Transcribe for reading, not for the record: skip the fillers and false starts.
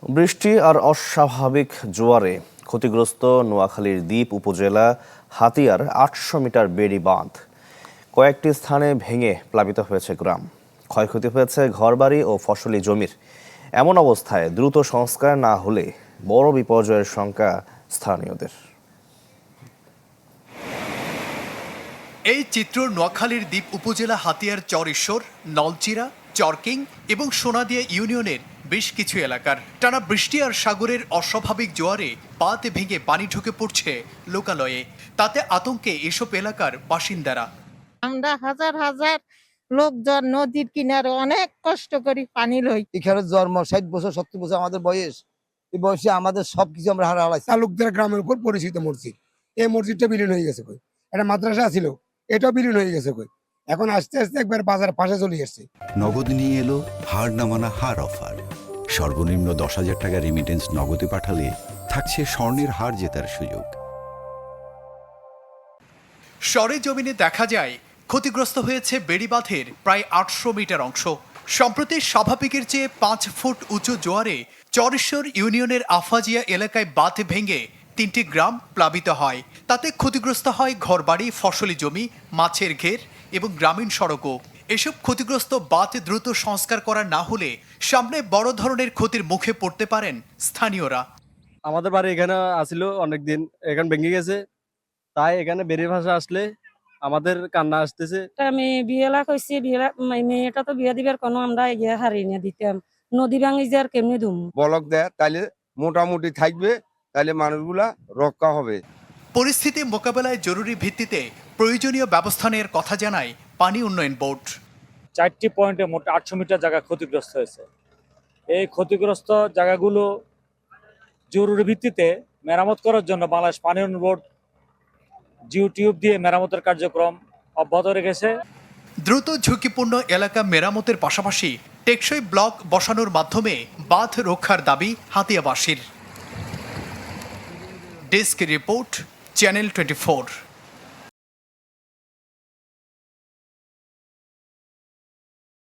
বৃষ্টি আর অস্বাভাবিক জোয়ারে ক্ষতিগ্রস্ত নোয়াখালীর দ্বীপ উপজেলা হাতিয়ার ৮০০ মিটার বেড়ি বাঁধ। কয়েকটি স্থানে ভেঙে প্লাবিত হয়েছে গ্রাম, ক্ষয়ক্ষতি হয়েছে ঘরবাড়ি ও ফসলি জমির। এমন অবস্থায় দ্রুত সংস্কার না হলে বড় বিপর্যয়ের শঙ্কা স্থানীয়দের। এই চিত্র নোয়াখালীর দ্বীপ উপজেলা হাতিয়ার চরঈশ্বর, নলচিরা, চরকিং এবং সোনাদিয়া ইউনিয়নের বেশ কিছু এলাকার টানা বৃষ্টি আর সাগরের অস্বাভাবিক জোয়ারে বাঁধ ভেঙে পানি ঢুকে পড়ছে লোকালয়ে। তাতে আতঙ্কে এসব এলাকার বাসিন্দারা। আমরা হাজার হাজার লোকজন নদীর কিনারে অনেক কষ্ট করি পানি লই। এখানে জন্ম 60 বছর 70 বছর আমাদের বয়স। এই বয়সে আমাদের সবকিছু আমরা হারাইছি। তালুকদার গ্রামের উপর পরিচিত মসজিদ, এই মসজিদটা বিলীন হয়ে গেছে কই। একটা মাদ্রাসা ছিল, এটাও বিলীন হয়ে গেছে কই। এখন আস্তে আস্তে একবার বাজার পাশে চলে আসছে। নগদ নিয়ে এলো হার নামানা হার অফার। সর্বনিম্ন 10,000 টাকা রেমিটেন্স নগদে পাঠালে থাকছে স্বর্ণের হার জেতার সুযোগ। সরেজমিনে দেখা যায় ক্ষতিগ্রস্ত হয়েছে বেড়িবাঁধের প্রায় ৮০০ মিটার অংশ। সম্প্রতি স্বাভাবিকের চেয়ে ৫ ফুট উঁচু জোয়ারে চরঈশ্বর ইউনিয়নের আফাজিয়া এলাকায় বাঁধ ভেঙে ৩টি গ্রাম প্লাবিত হয়। তাতে ক্ষতিগ্রস্ত হয় ঘরবাড়ি, ফসলি জমি, মাছের ঘের এবং গ্রামীণ সড়কও। এসব ক্ষতিগ্রস্ত বাঁধ দ্রুত সংস্কার করা না হলে সামনে বড় ধরনের ক্ষতির মুখে পড়তে পারেন স্থানীয়রা। আমাদের বাড়ি এখানে আসিল অনেকদিন, এখানে ভেঙে গেছে, তাই এখানে বেরিয়ে ভাষা আসলে আমাদের কান্না আসতেছে। আমি বিয়েলা কইছি, মেয়েটা তো বিয়ে দিবার কোনো আমরা এগিয়ে হারি না দিতাম। নদী ভাঙি যে আর কেমনি দুম বলক দেয় তাইলে মোটামুটি থাকবে, তাইলে মানুষগুলা রক্ষা হবে। পরিস্থিতি মোকাবেলায় জরুরি ভিত্তিতে প্রয়োজনীয় ব্যবস্থা নেওয়ার কথা জানায় পানি উন্নয়ন বোর্ড। 4টি পয়েন্টে মোট 800 মিটার জায়গা ক্ষতিগ্রস্ত হয়েছে। এই ক্ষতিগ্রস্ত জায়গাগুলো জরুরি ভিত্তিতে মেরামত করার জন্য বাংলাদেশ পানি উন্নয়ন বোর্ড জিওটিউব দিয়ে মেরামতের কার্যক্রম অব্যাহত রেখেছে। দ্রুত ঝুঁকিপূর্ণ এলাকা মেরামতের পাশাপাশি টেকসই ব্লক বসানোর মাধ্যমে বাঁধ রক্ষার দাবি হাতিয়াবাসীর। Desk report, channel 24।